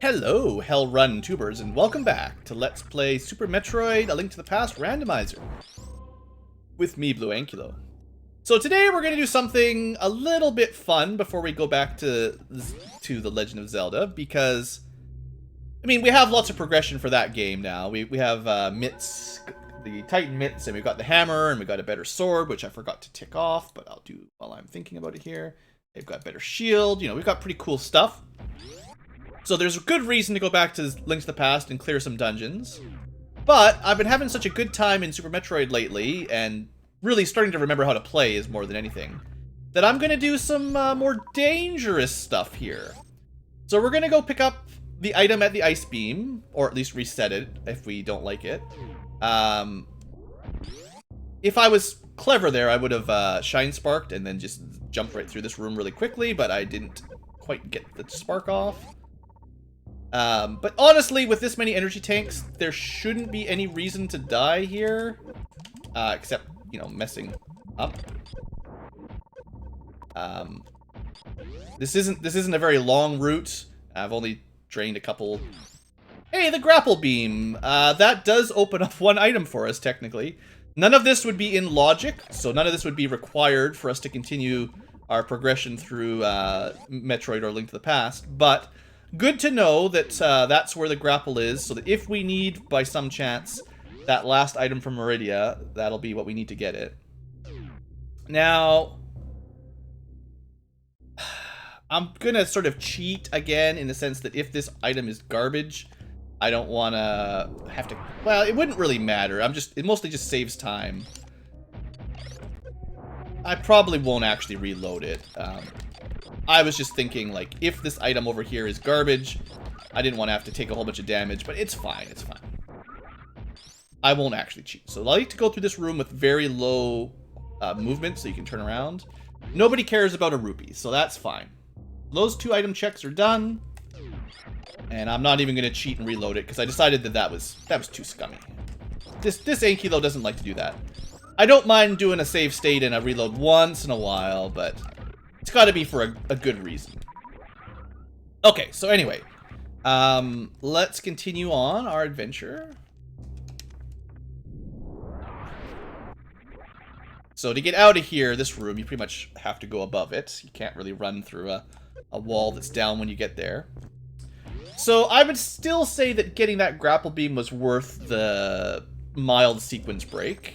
Hello, Hell Run tubers, and welcome back to Let's Play Super Metroid: A Link to the Past Randomizer with me, BlueAnkylo. So today we're going to do something a little bit fun before we go back to The Legend of Zelda, because, I mean, we have lots of progression for that game now. We have mitts, the Titan mitts, and we've got the hammer, and we've got a better sword, which I forgot to tick off, but I'll do while I'm thinking about it here. They've got better shield, you know, we've got pretty cool stuff. So there's a good reason to go back to Link to the Past and clear some dungeons. But I've been having such a good time in Super Metroid lately, and really starting to remember how to play is more than anything, that I'm going to do some more dangerous stuff here. So we're going to go pick up the item at the Ice Beam, or at least reset it if we don't like it. If I was clever there, I would have Shine Sparked and then just jumped right through this room really quickly, but I didn't quite get the spark off. But honestly, with this many energy tanks, there shouldn't be any reason to die here, except, you know, messing up. This isn't a very long route. I've only drained a couple. Hey, the grapple beam. That does open up one item for us, technically. None of this would be in logic, so none of this would be required for us to continue our progression through Metroid or Link to the Past, but good to know that that's where the grapple is, so that if we need, by some chance, that last item from Meridia, that'll be what we need to get it. Now, I'm gonna sort of cheat again in the sense that if this item is garbage, I don't want to have to... Well, it wouldn't really matter. It mostly just saves time. I probably won't actually reload it. I was just thinking, like, if this item over here is garbage, I didn't want to have to take a whole bunch of damage, but it's fine, it's fine. I won't actually cheat. So I like to go through this room with very low movement, so you can turn around. Nobody cares about a rupee, so that's fine. Those two item checks are done, and I'm not even going to cheat and reload it, because I decided that was too scummy. This Ankylo doesn't like to do that. I don't mind doing a save state and a reload once in a while, but it's got to be for a good reason. Okay, so anyway, let's continue on our adventure. So to get out of here, this room, you pretty much have to go above it. You can't really run through a wall that's down when you get there. So I would still say that getting that grapple beam was worth the mild sequence break.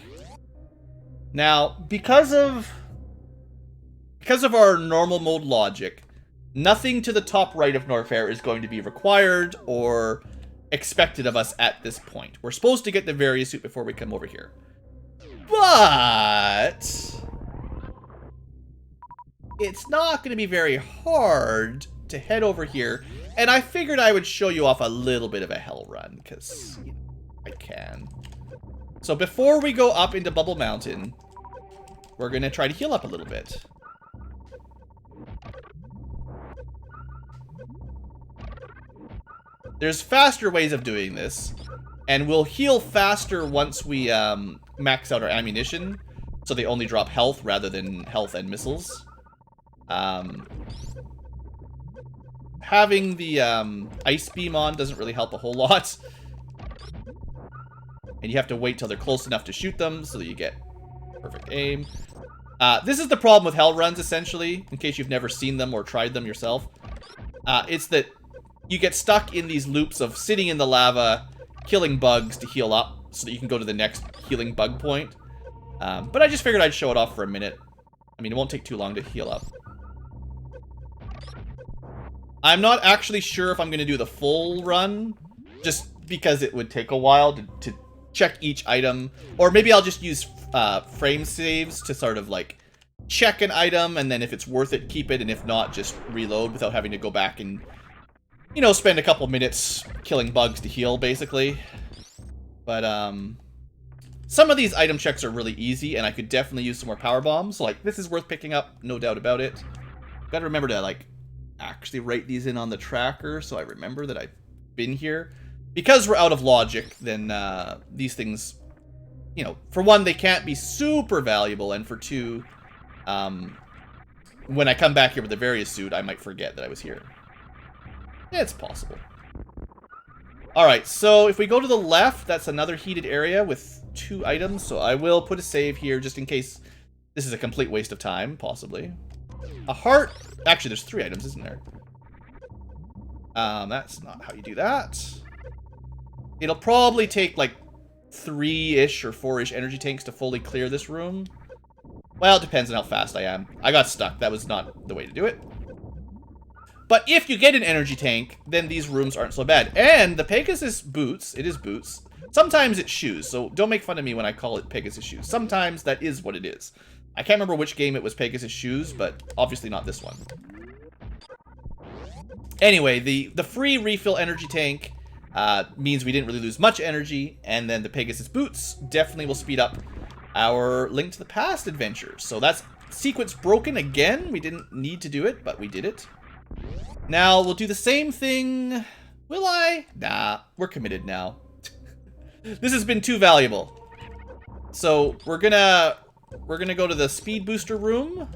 Now, because of our normal mode logic, nothing to the top right of Norfair is going to be required or expected of us at this point. We're supposed to get the Various suit before we come over here. But it's not going to be very hard to head over here, and I figured I would show you off a little bit of a hell run, because, you know, I can. So before we go up into Bubble Mountain, we're going to try to heal up a little bit. There's faster ways of doing this, and we'll heal faster once we max out our ammunition, so they only drop health rather than health and missiles. Having the ice beam on doesn't really help a whole lot, and you have to wait till they're close enough to shoot them so that you get perfect aim. This is the problem with hell runs, essentially, in case you've never seen them or tried them yourself. It's that you get stuck in these loops of sitting in the lava, killing bugs to heal up, so that you can go to the next healing bug point. But I just figured I'd show it off for a minute. I mean, it won't take too long to heal up. I'm not actually sure if I'm going to do the full run, just because it would take a while to check each item. Or maybe I'll just use frame saves to sort of, like, check an item, and then if it's worth it, keep it, and if not, just reload without having to go back and, you know, spend a couple minutes killing bugs to heal, basically. But, some of these item checks are really easy, and I could definitely use some more power bombs. So, like, this is worth picking up, no doubt about it. Gotta remember to, like, actually write these in on the tracker so I remember that I've been here. Because we're out of logic, then these things, you know, for one, they can't be super valuable, and for two, when I come back here with the Various suit, I might forget that I was here. It's possible. Alright, so if we go to the left, that's another heated area with 2 items. So I will put a save here just in case this is a complete waste of time, possibly. A heart. Actually, there's 3 items, isn't there? That's not how you do that. It'll probably take like 3-ish or 4-ish energy tanks to fully clear this room. Well, it depends on how fast I am. I got stuck. That was not the way to do it. But if you get an energy tank, then these rooms aren't so bad. And the Pegasus boots, it is boots. Sometimes it's shoes, so don't make fun of me when I call it Pegasus shoes. Sometimes that is what it is. I can't remember which game it was Pegasus shoes, but obviously not this one. Anyway, the free refill energy tank means we didn't really lose much energy, and then the Pegasus boots definitely will speed up our Link to the Past adventures. So that's sequence broken again. We didn't need to do it, but we did it. Now, we'll do the same thing. Will I? Nah, we're committed now. This has been too valuable. So, we're gonna go to the speed booster room.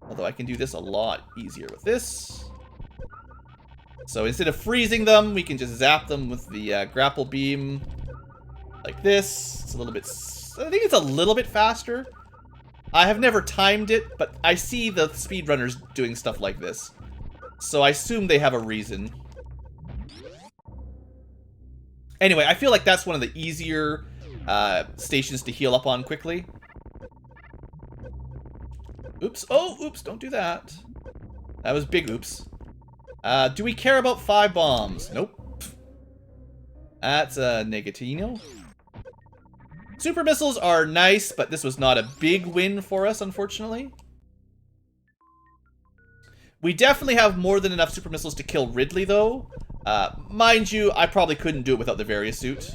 Although I can do this a lot easier with this. So, instead of freezing them, we can just zap them with the grapple beam. Like this. It's a little bit... I think it's a little bit faster. I have never timed it, but I see the speedrunners doing stuff like this. So I assume they have a reason. Anyway, I feel like that's one of the easier stations to heal up on quickly. Oops. Oh, oops, don't do that. That was big oops. Do we care about 5 bombs? Nope. That's a negatino. Super missiles are nice, but this was not a big win for us, unfortunately. We definitely have more than enough super missiles to kill Ridley, though. Mind you, I probably couldn't do it without the Various suit.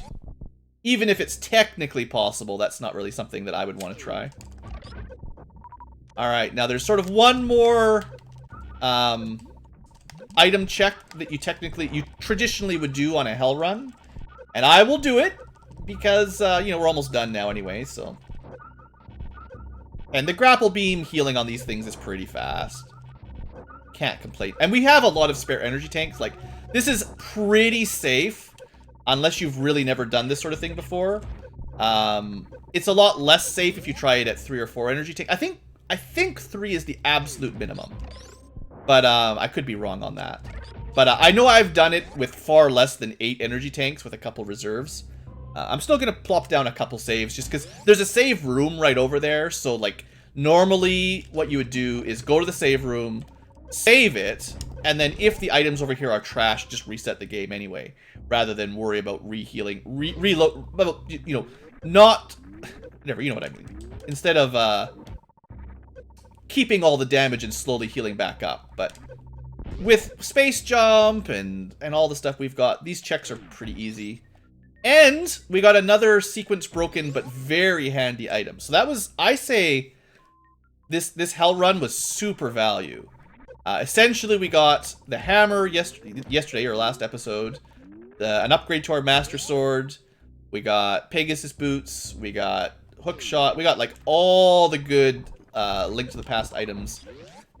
Even if it's technically possible, that's not really something that I would want to try. Alright, now there's sort of one more item check that you traditionally would do on a hell run. And I will do it, because, you know, we're almost done now anyway, so. And the grapple beam healing on these things is pretty fast. Can't complain. And we have a lot of spare energy tanks. Like, this is pretty safe, unless you've really never done this sort of thing before. It's a lot less safe if you try it at 3 or 4 energy tanks. I think 3 is the absolute minimum. But, I could be wrong on that. But, I know I've done it with far less than 8 energy tanks with a couple reserves. I'm still going to plop down a couple saves, just because there's a save room right over there. So, like, normally what you would do is go to the save room, save it, and then if the items over here are trash, just reset the game anyway, rather than worry about rehealing, reload, you know, not, whatever, you know what I mean. Instead of, keeping all the damage and slowly healing back up. But with space jump and all the stuff we've got, these checks are pretty easy. And we got another sequence broken but very handy item. So that was, I say, this hell run was super value. Essentially, we got the hammer yesterday or last episode, an upgrade to our master sword. We got Pegasus boots. We got hook shot. We got like all the good Link to the Past items,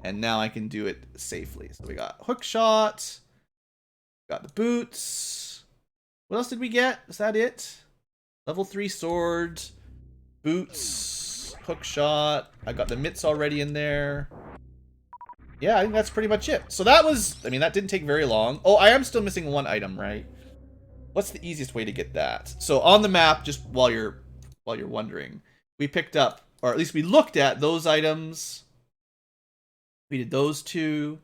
and now I can do it safely. So we got hook shot. Got the boots. What else did we get? Is that it? Level 3 sword, boots, hook shot. I got the mitts already in there. Yeah, I think that's pretty much it. So that was, I mean, that didn't take very long. Oh, I am still missing 1 item, right? What's the easiest way to get that? So on the map, just while you're wondering, we picked up, or at least we looked at those items. We did those 2.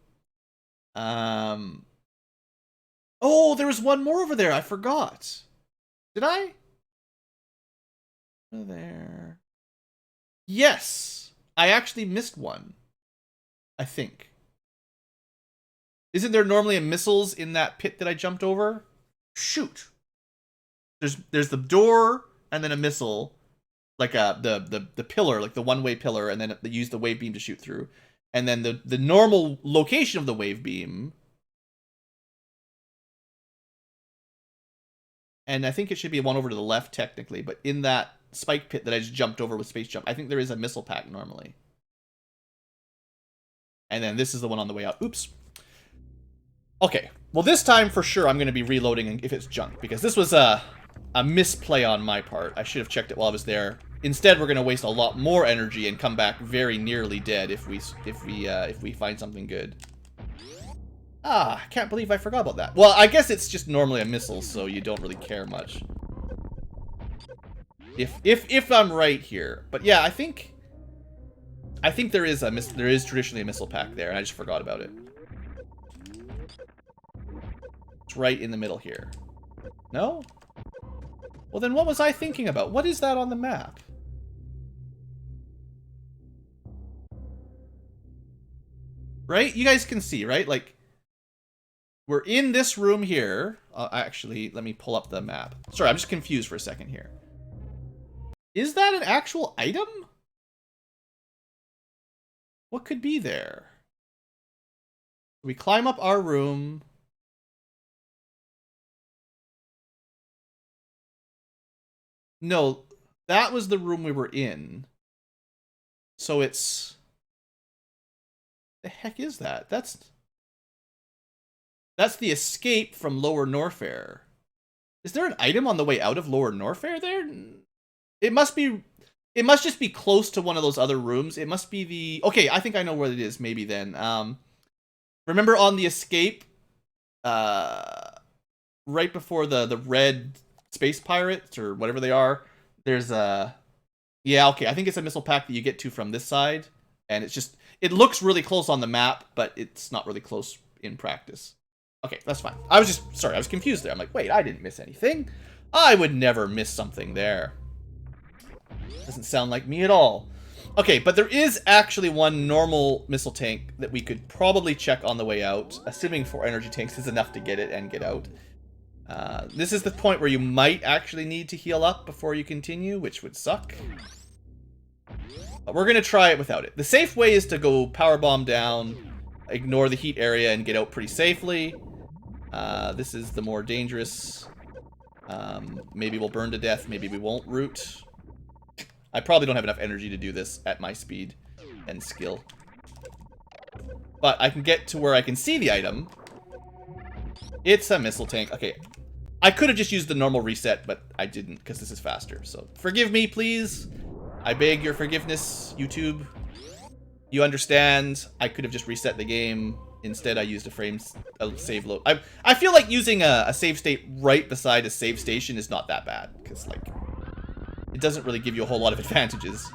Oh, there was one more over there. I forgot. Did I? There. Yes. I actually missed one. I think. Isn't there normally a missiles in that pit that I jumped over? Shoot. There's the door and then a missile. Like the pillar, like the one-way pillar, and then they use the wave beam to shoot through. And then the normal location of the wave beam. And I think it should be one over to the left, technically. But in that spike pit that I just jumped over with space jump, I think there is a missile pack normally. And then this is the one on the way out. Oops. Okay. Well, this time for sure I'm going to be reloading if it's junk, because this was a misplay on my part. I should have checked it while I was there. Instead, we're going to waste a lot more energy and come back very nearly dead if we find something good. Ah, I can't believe I forgot about that. Well, I guess it's just normally a missile, so you don't really care much. If I'm right here. But yeah, I think there is traditionally a missile pack there, and I just forgot about it. It's right in the middle here. No? Well, then what was I thinking about? What is that on the map? Right? You guys can see, right? Like, we're in this room here. Actually, let me pull up the map. Sorry, I'm just confused for a second here. Is that an actual item? What could be there? We climb up our room. No, that was the room we were in. So it's... The heck is that? That's the escape from Lower Norfair. Is there an item on the way out of Lower Norfair there? It must just be close to one of those other rooms. It must be the... Okay, I think I know where it is, maybe then. Remember on the escape, right before the red space pirates, or whatever they are, there's a... Yeah, okay, I think it's a missile pack that you get to from this side. And it's just... It looks really close on the map, but it's not really close in practice. Okay, that's fine. I was confused there. I'm like, wait, I didn't miss anything. I would never miss something there. Doesn't sound like me at all. Okay, but there is actually one normal missile tank that we could probably check on the way out, assuming 4 energy tanks is enough to get it and get out. This is the point where you might actually need to heal up before you continue, which would suck. But we're going to try it without it. The safe way is to go power bomb down, ignore the heat area, and get out pretty safely. This is the more dangerous. Maybe we'll burn to death, maybe we won't root. I probably don't have enough energy to do this at my speed and skill. But I can get to where I can see the item. It's a missile tank. Okay. I could have just used the normal reset, but I didn't because this is faster. So forgive me, please. I beg your forgiveness, YouTube. You understand. I could have just reset the game. Instead, I used a save load. I feel like using a save state right beside a save station is not that bad. Because, like, it doesn't really give you a whole lot of advantages.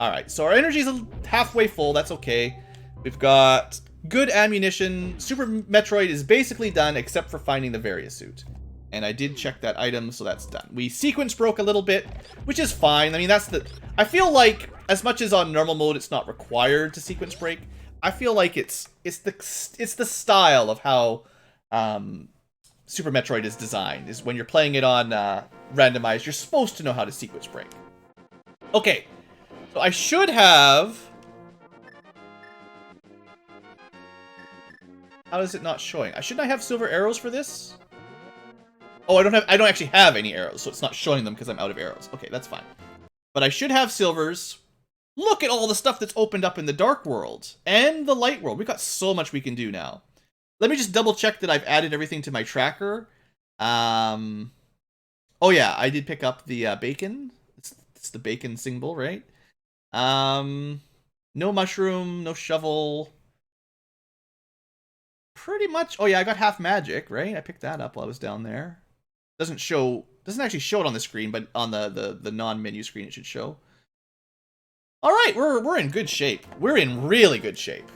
Alright, so our energy's halfway full. That's okay. We've got good ammunition. Super Metroid is basically done except for finding the Variasuit. And I did check that item, so that's done. We sequence broke a little bit, which is fine. I mean, that's the... I feel like, as much as on normal mode it's not required to sequence break, I feel like it's the style of how Super Metroid is designed. Is when you're playing it on randomized, you're supposed to know how to sequence break. Okay, so I should have... How is it not showing? Shouldn't I have silver arrows for this? Oh, I don't actually have any arrows, so it's not showing them because I'm out of arrows. Okay, that's fine. But I should have silvers. Look at all the stuff that's opened up in the Dark World and the Light World. We've got so much we can do now. Let me just double check that I've added everything to my tracker. Oh yeah, I did pick up the bacon. It's the bacon symbol, right? No mushroom, no shovel. Pretty much. Oh yeah, I got half magic, right? I picked that up while I was down there. Doesn't actually show it on the screen, but on the non-menu screen it should show. All right, we're in good shape. We're in really good shape.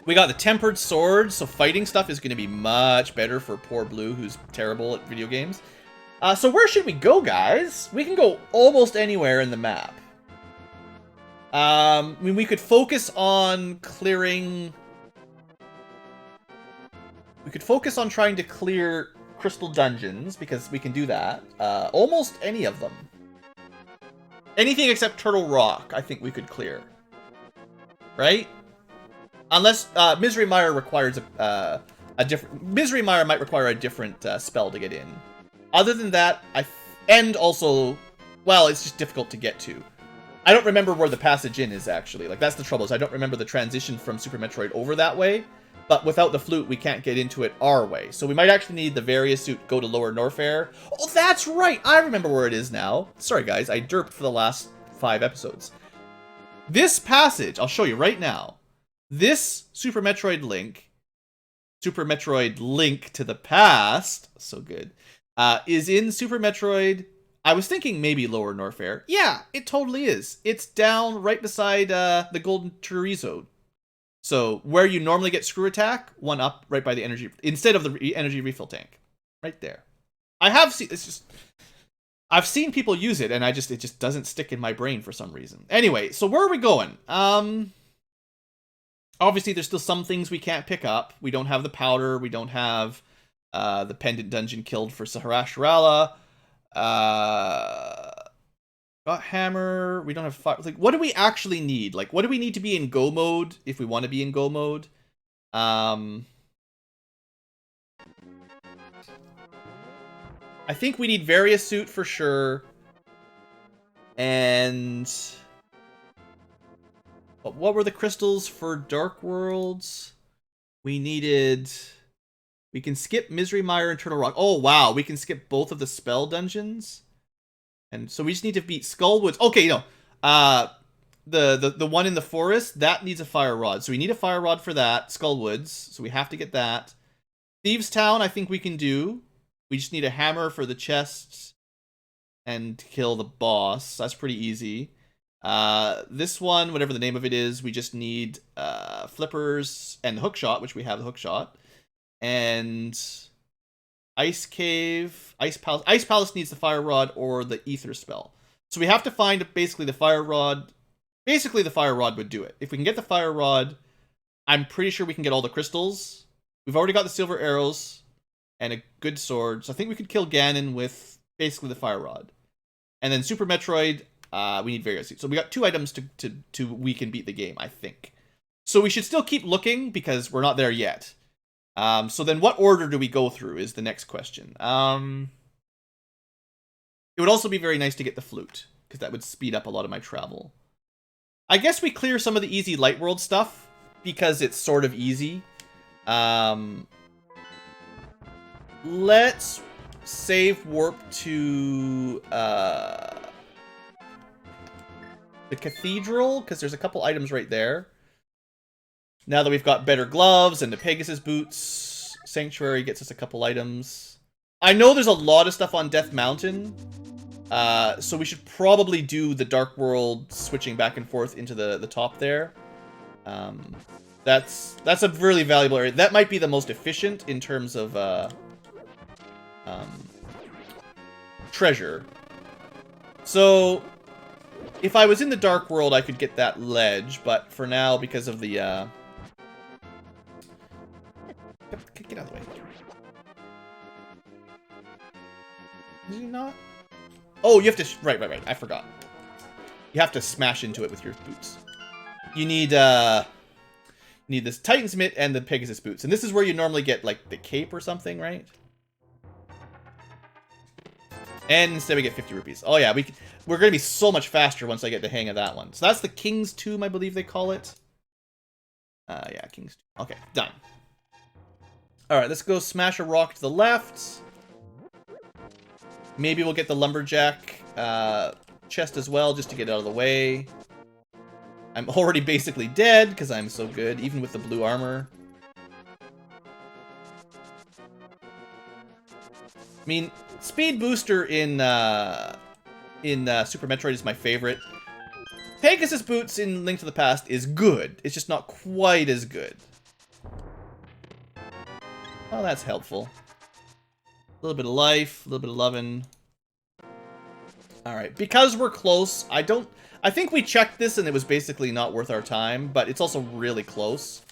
We got the tempered sword, so fighting stuff is going to be much better for poor Blue, who's terrible at video games. So where should we go, guys? We can go almost anywhere in the map. I mean, we could focus on clearing... We could focus on trying to clear crystal dungeons, because we can do that. Almost any of them. Anything except Turtle Rock, I think we could clear. Right? Unless Misery Mire requires a different... Misery Mire might require a different spell to get in. Other than that, and also... Well, it's just difficult to get to. I don't remember where the passage in is, actually. Like, that's the trouble, is I don't remember the transition from Super Metroid over that way. but without the flute, we can't get into it our way. So we might actually need the Various suit, go to Lower Norfair. Oh, that's right! I remember where it is now. Sorry, guys, I derped for the last 5 episodes. This passage, I'll show you right now. This Super Metroid Link to the Past, so good, is in Super Metroid. I was thinking maybe Lower Norfair. Yeah, it totally is. It's down right beside the Golden Chorizo. So where you normally get Screw Attack, one up right by the energy, instead of the energy refill tank, right there. I have seen I've seen people use it, and it just doesn't stick in my brain for some reason. Anyway, so where are we going? Obviously, there's still some things we can't pick up. We don't have the powder. We don't have the pendant dungeon killed for Saharashirala. Got hammer. We don't have fire. Like, what do we actually need? Like, what do we need to be in go mode if we want to be in go mode? I think we need Various suit for sure. And what were the crystals for Dark Worlds? We can skip Misery Mire and Turtle Rock. Oh wow, we can skip both of the spell dungeons. And so we just need to beat Skullwoods. Okay, no. The one in the forest, that needs a fire rod. So we need a fire rod for that. Skullwoods. So we have to get that. Thieves Town, I think we can do. We just need a hammer for the chests and kill the boss. That's pretty easy. This one, whatever the name of it is, we just need flippers and the hookshot, which we have the hookshot. And Ice Cave, Ice Palace. Ice Palace needs the fire rod or the ether spell. So we have to find basically the fire rod. Basically, the fire rod would do it. If we can get the fire rod, I'm pretty sure we can get all the crystals. We've already got the silver arrows and a good sword. So I think we could kill Ganon with basically the fire rod. And then Super Metroid, we need Various suit. So we got 2 items to we can beat the game, I think. So we should still keep looking because we're not there yet. So then what order do we go through is the next question. It would also be very nice to get the flute, because that would speed up a lot of my travel. I guess we clear some of the easy Light World stuff, because it's sort of easy. Let's save warp to the Cathedral, because there's a couple items right there. Now that we've got better gloves and the Pegasus boots, Sanctuary gets us a couple items. I know there's a lot of stuff on Death Mountain, so we should probably do the Dark World switching back and forth into the top there. That's a really valuable area. That might be the most efficient in terms of treasure. So if I was in the Dark World, I could get that ledge, but for now, because of the get out of the way. Did you not? Oh, you have to... Right. I forgot. You have to smash into it with your boots. You need this Titan's Mitt and the Pegasus boots. And this is where you normally get, like, the cape or something, right? And instead we get 50 rupees. Oh, yeah. We're going to be so much faster once I get the hang of that one. So that's the King's Tomb, I believe they call it. Yeah, King's Tomb. Okay, done. Alright, let's go smash a rock to the left. Maybe we'll get the Lumberjack chest as well, just to get out of the way. I'm already basically dead, because I'm so good, even with the blue armor. I mean, Speed Booster in Super Metroid is my favorite. Pegasus Boots in Link to the Past is good. It's just not quite as good. Oh, that's helpful. A little bit of life, a little bit of loving. Alright, because we're close, I think we checked this and it was basically not worth our time, but it's also really close.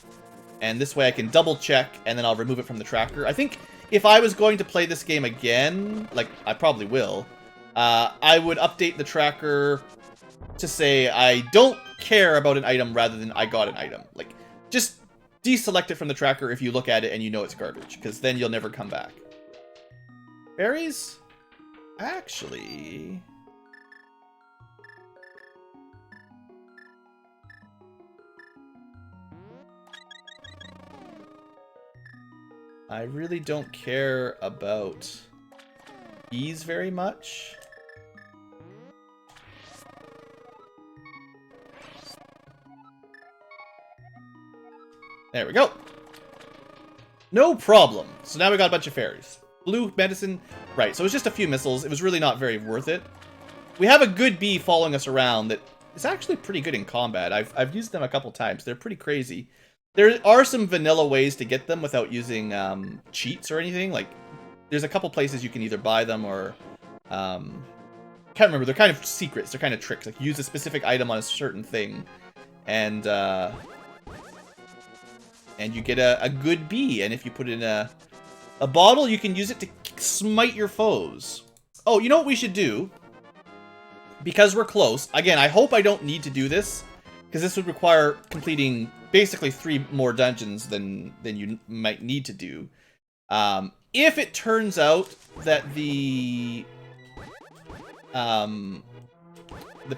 And this way I can double check and then I'll remove it from the tracker. I think if I was going to play this game again, like I probably will, I would update the tracker to say I don't care about an item rather than I got an item. Like, just deselect it from the tracker if you look at it and you know it's garbage, because then you'll never come back. Berries? Actually... I really don't care about these very much. There we go. No problem. So now we got a bunch of fairies. Blue medicine. Right, so it was just a few missiles. It was really not very worth it. We have a good bee following us around that is actually pretty good in combat. I've used them a couple times. They're pretty crazy. There are some vanilla ways to get them without using cheats or anything. Like, there's a couple places you can either buy them or... can't remember. They're kind of secrets. They're kind of tricks. Like, use a specific item on a certain thing. And you get a good bee. And if you put it in a bottle, you can use it to smite your foes. Oh, you know what we should do? Because we're close. Again, I hope I don't need to do this, because this would require completing basically 3 more dungeons than you might need to do. If it turns out that the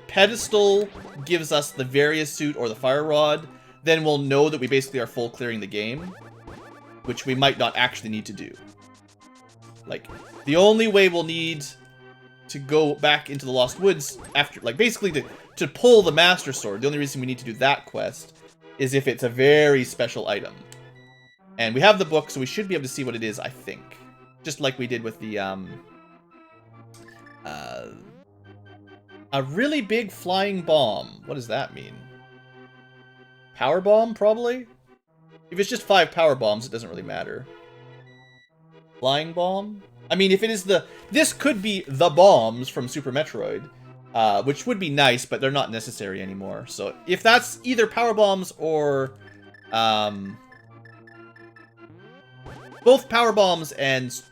pedestal gives us the Various Suit or the Fire Rod, then we'll know that we basically are full clearing the game, which we might not actually need to do. Like, the only way we'll need to go back into the Lost Woods after, like, basically to pull the Master Sword, the only reason we need to do that quest is if it's a very special item. And we have the book, so we should be able to see what it is, I think. Just like we did with the, a really big flying bomb. What does that mean? Power bomb, probably? If it's just 5 power bombs, it doesn't really matter. Flying bomb? I mean, if it is this could be the bombs from Super Metroid, which would be nice, but they're not necessary anymore. So if that's either power bombs or, both power bombs and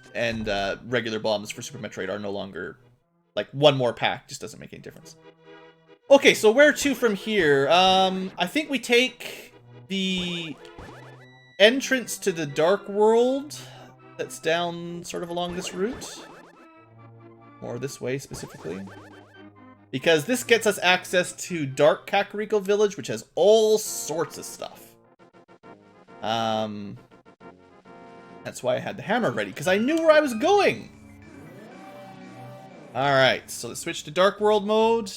regular bombs for Super Metroid are no longer, like, one more pack just doesn't make any difference. Okay, so where to from here? I think we take the entrance to the Dark World that's down sort of along this route. Or this way, specifically. Because this gets us access to Dark Kakariko Village, which has all sorts of stuff. That's why I had the hammer ready, because I knew where I was going! Alright, so let's switch to Dark World mode.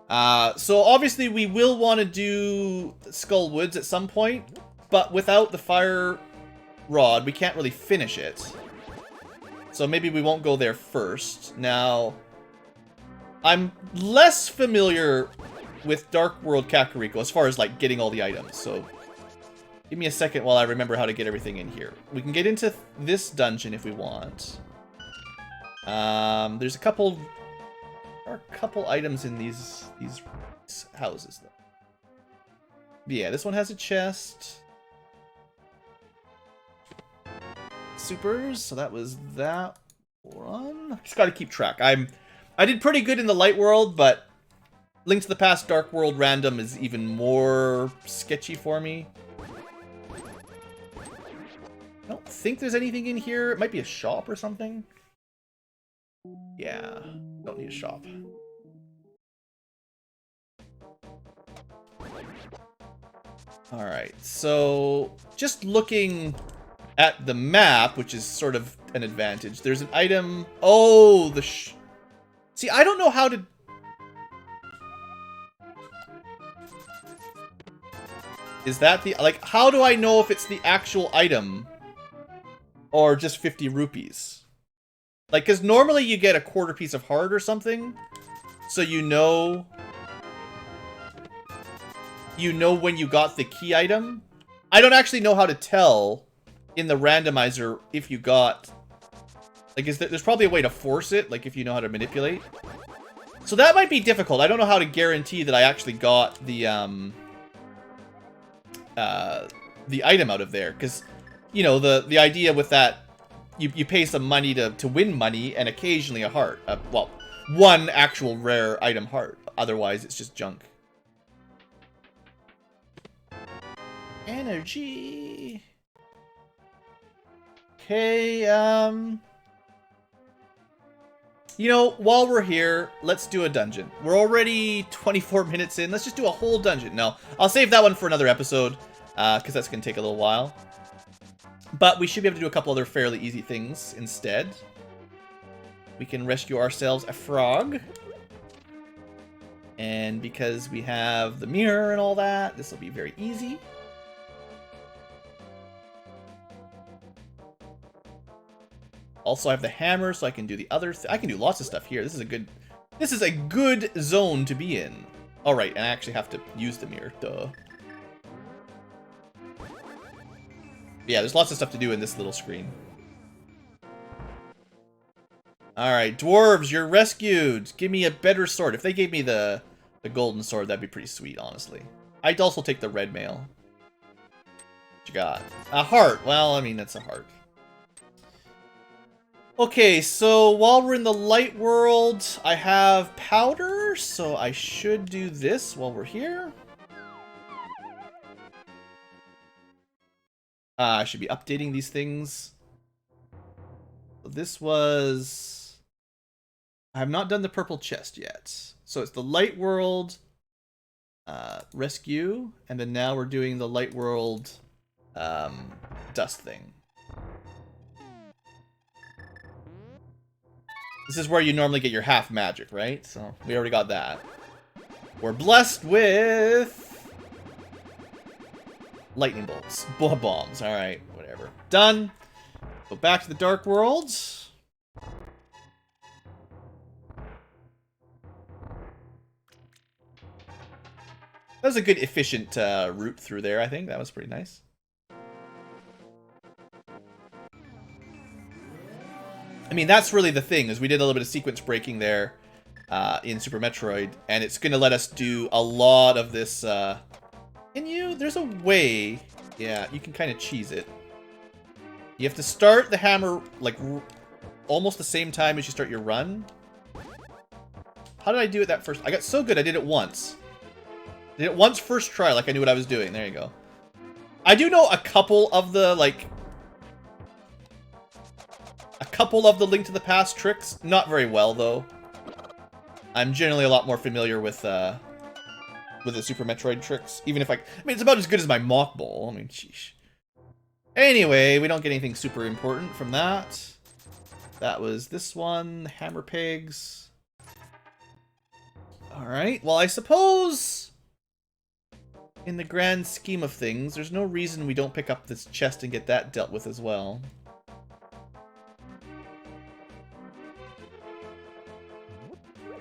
So obviously we will want to do Skull Woods at some point, but without the Fire Rod, we can't really finish it. So maybe we won't go there first. Now, I'm less familiar with Dark World Kakariko as far as, like, getting all the items, so give me a second while I remember how to get everything in here. We can get into this dungeon if we want. There's a couple items in these houses, though. Yeah, this one has a chest. Supers, so that was that one. Just gotta keep track. I did pretty good in the Light World, but Link to the Past Dark World random is even more sketchy for me. I don't think there's anything in here. It might be a shop or something. Yeah, don't need a shop. Alright, so just looking at the map, which is sort of an advantage, there's an item... Oh, see, I don't know how to... Is that the... Like, how do I know if it's the actual item or just 50 rupees? Like, because normally you get a quarter piece of heart or something, so you know when you got the key item. I don't actually know how to tell in the randomizer if you got... Like, there's probably a way to force it, like if you know how to manipulate. So that might be difficult. I don't know how to guarantee that I actually got the item out of there, because, you know, the idea with that, you pay some money to win money, and occasionally a heart. Well, one actual rare item heart. Otherwise, it's just junk. Energy. Okay, you know, while we're here, let's do a dungeon. We're already 24 minutes in. Let's just do a whole dungeon. No, I'll save that one for another episode, because that's going to take a little while. But we should be able to do a couple other fairly easy things instead. We can rescue ourselves a frog. And because we have the mirror and all that, this will be very easy. Also, I have the hammer, so I can do the other. I can do lots of stuff here. This is a good. This is a good zone to be in. All right, and I actually have to use the mirror. Duh. Yeah, there's lots of stuff to do in this little screen. All right, dwarves, you're rescued. Give me a better sword. If they gave me the golden sword, that'd be pretty sweet, honestly. I'd also take the red mail. What you got? A heart. Well, I mean, that's a heart. Okay, so while we're in the light world, I have powder, so I should do this while we're here. I should be updating these things. So this was... I have not done the purple chest yet. So it's the light world rescue, and then now we're doing the light world dust thing. This is where you normally get your half magic, right? So we already got that. We're blessed with lightning bolts, bombs. All right, whatever. Done. Go back to the dark worlds. That was a good, efficient route through there, I think. That was pretty nice. I mean, that's really the thing, is we did a little bit of sequence breaking there in Super Metroid, and it's going to let us do a lot of this. Can you? There's a way. Yeah, you can kind of cheese it. You have to start the hammer, like, almost the same time as you start your run. How did I do it that first? I got so good, I did it once. Did it once first try, like I knew what I was doing. There you go. I do know a couple of the, like... A couple of the Link to the Past tricks. Not very well, though. I'm generally a lot more familiar with the Super Metroid tricks. Even if I mean, it's about as good as my mock bowl. I mean, sheesh. Anyway, we don't get anything super important from that. That was this one. Hammer pigs. Alright, well, I suppose... in the grand scheme of things, there's no reason we don't pick up this chest and get that dealt with as well.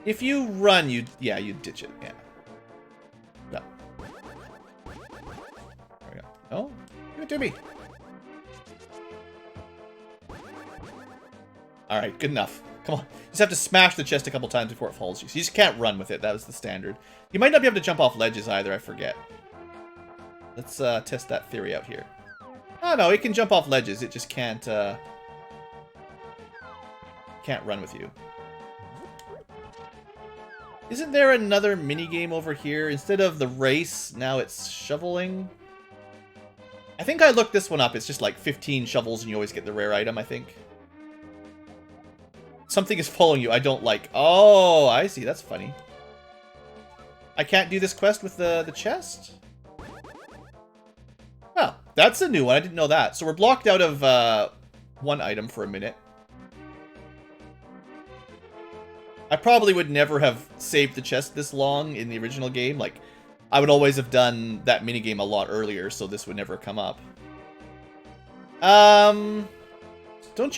If you run, you ditch it, yeah. No. There we go. No? Give it to me. Alright, good enough. Come on. You just have to smash the chest a couple times before it falls you. So you just can't run with it. That was the standard. You might not be able to jump off ledges either, I forget. Let's test that theory out here. Oh no, it can jump off ledges. It just can't run with you. Isn't there another minigame over here? Instead of the race, now it's shoveling? I think I looked this one up. It's just like 15 shovels and you always get the rare item, I think. Something is following you I don't like. Oh, I see. That's funny. I can't do this quest with the chest? Oh, that's a new one. I didn't know that. So we're blocked out of one item for a minute. I probably would never have saved the chest this long in the original game. Like, I would always have done that minigame a lot earlier, so this would never come up. Don't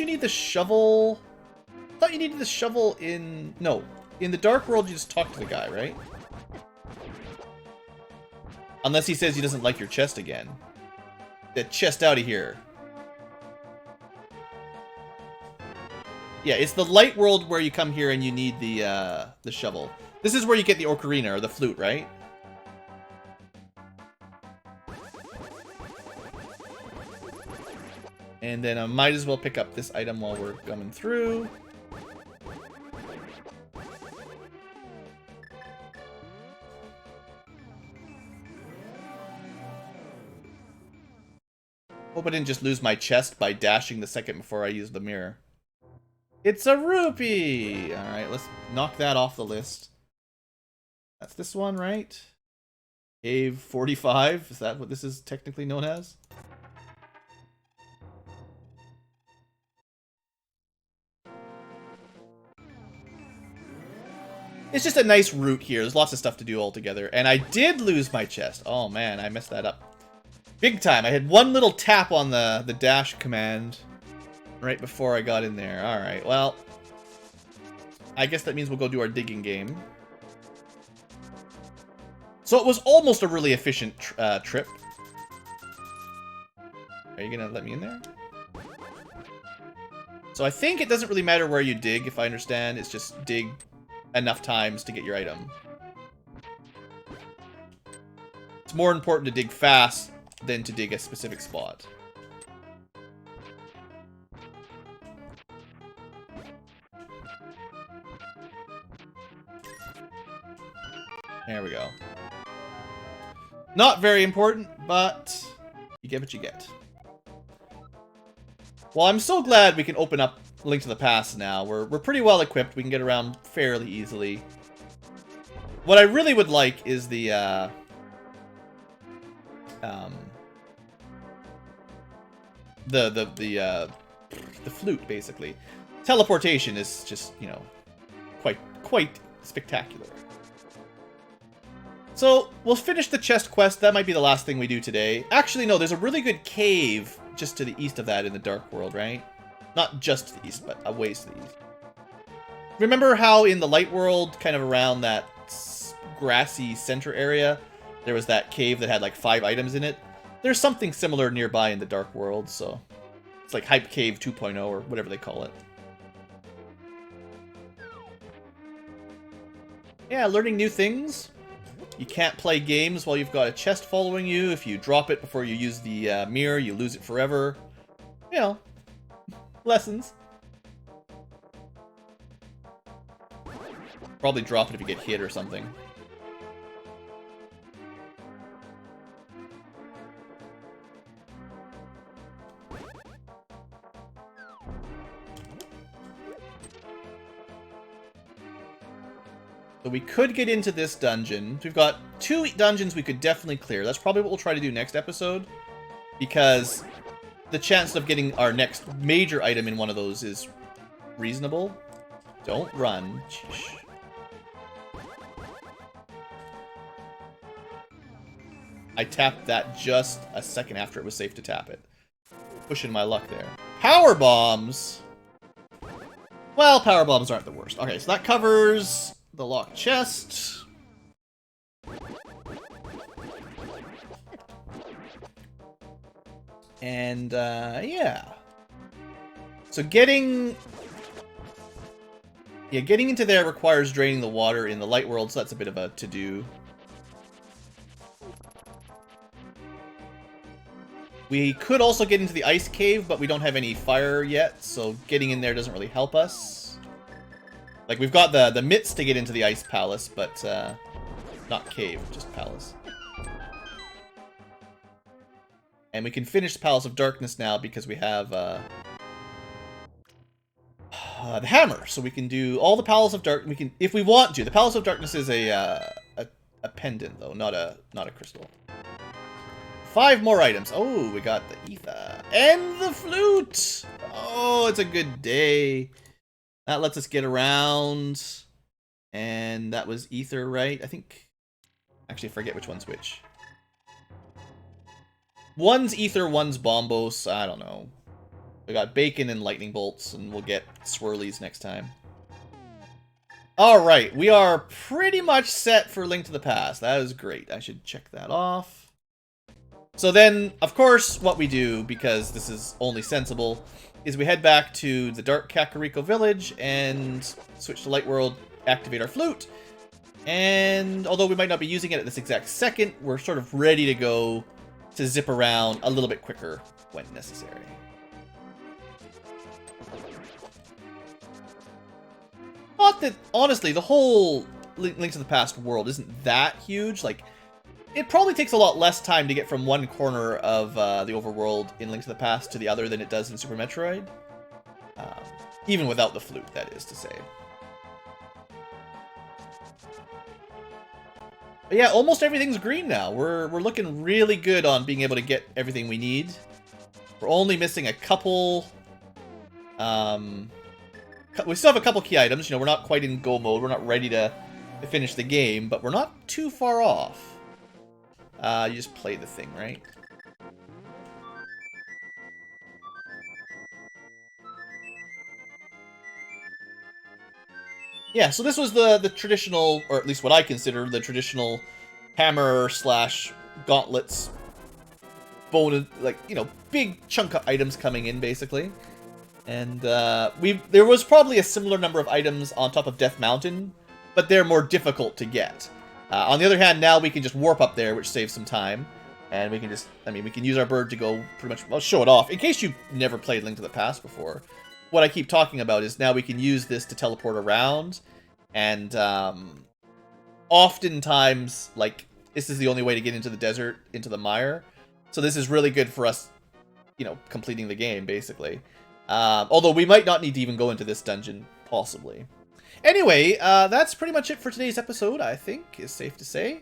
you need the shovel? I thought you needed the shovel in... No. In the Dark World, you just talk to the guy, right? Unless he says he doesn't like your chest again. Get chest out of here. Yeah, it's the light world where you come here and you need the shovel. This is where you get the ocarina, or the flute, right? And then I might as well pick up this item while we're coming through. Hope I didn't just lose my chest by dashing the second before I used the mirror. It's a rupee! Alright, let's knock that off the list. That's this one, right? Cave 45? Is that what this is technically known as? It's just a nice route here. There's lots of stuff to do all together. And I did lose my chest. Oh man, I messed that up. Big time. I had one little tap on the dash command right before I got in there. Alright, well, I guess that means we'll go do our digging game. So it was almost a really efficient trip. Are you gonna let me in there? So I think it doesn't really matter where you dig, if I understand. It's just dig enough times to get your item. It's more important to dig fast than to dig a specific spot. There we go. Not very important, but you get what you get. Well, I'm so glad we can open up Link to the Past now. We're pretty well equipped. We can get around fairly easily. What I really would like is the flute, basically. Teleportation is just, you know, quite spectacular. So, we'll finish the chest quest. That might be the last thing we do today. Actually, no, there's a really good cave just to the east of that in the Dark World, right? Not just to the east, but a ways to the east. Remember how in the Light World, kind of around that grassy center area, there was that cave that had like 5 items in it? There's something similar nearby in the Dark World, so it's like Hype Cave 2.0 or whatever they call it. Yeah, learning new things. You can't play games while you've got a chest following you. If you drop it before you use the mirror, you lose it forever. You know, lessons. Probably drop it if you get hit or something. So we could get into this dungeon. We've got 2 dungeons we could definitely clear. That's probably what we'll try to do next episode. Because the chance of getting our next major item in one of those is reasonable. Don't run. Sheesh. I tapped that just a second after it was safe to tap it. Pushing my luck there. Power bombs! Well, power bombs aren't the worst. Okay, so that covers the locked chest. And, yeah. So getting into there requires draining the water in the Light World, so that's a bit of a to-do. We could also get into the Ice Cave, but we don't have any fire yet, so getting in there doesn't really help us. Like, we've got the mitts to get into the Ice Palace, but, not cave, just palace. And we can finish the Palace of Darkness now because we have, the hammer. So we can do all the Palace of Darkness. We can, if we want to. The Palace of Darkness is a pendant, though, not a crystal. 5 more items. Oh, we got the ether. And the flute! Oh, it's a good day. That lets us get around. And that was ether, right? I think... Actually, I forget which one's which. One's ether, one's bombos. I don't know. We got bacon and lightning bolts, and we'll get swirlies next time. Alright, we are pretty much set for Link to the Past. That is great. I should check that off. So then, of course, what we do, because this is only sensible, is we head back to the Dark Kakariko village and switch to Light World, activate our flute. And although we might not be using it at this exact second, we're sort of ready to go to zip around a little bit quicker when necessary. Not that, honestly, the whole Link to the Past world isn't that huge. Like, it probably takes a lot less time to get from one corner of the overworld in Link to the Past to the other than it does in Super Metroid. Even without the flute, that is to say. But yeah, almost everything's green now. We're looking really good on being able to get everything we need. We're only missing a couple... we still have a couple key items. You know, we're not quite in go mode. We're not ready to finish the game, but we're not too far off. You just play the thing, right? Yeah, so this was the traditional, or at least what I consider the traditional hammer slash gauntlets bonus, like, you know, big chunk of items coming in, basically. And there was probably a similar number of items on top of Death Mountain, but they're more difficult to get. On the other hand, now we can just warp up there, which saves some time. And we can just, I mean, we can use our bird to go pretty much, I'll show it off. In case you've never played Link to the Past before, what I keep talking about is now we can use this to teleport around. And oftentimes, like, this is the only way to get into the desert, into the mire. So this is really good for us, you know, completing the game, basically. Although we might not need to even go into this dungeon, possibly. Anyway, that's pretty much it for today's episode, I think, is safe to say.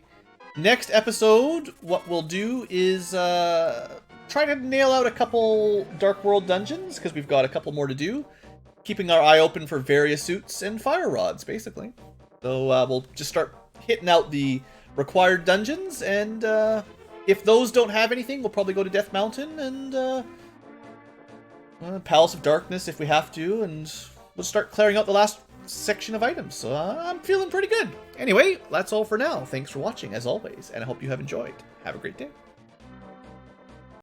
Next episode, what we'll do is try to nail out a couple Dark World dungeons, because we've got a couple more to do. Keeping our eye open for various suits and fire rods, basically. So we'll just start hitting out the required dungeons, and if those don't have anything, we'll probably go to Death Mountain and Palace of Darkness if we have to, and we'll start clearing out the last section of items. So I'm feeling pretty good. Anyway, that's all for now. Thanks for watching, as always, and I hope you have enjoyed. Have a great day.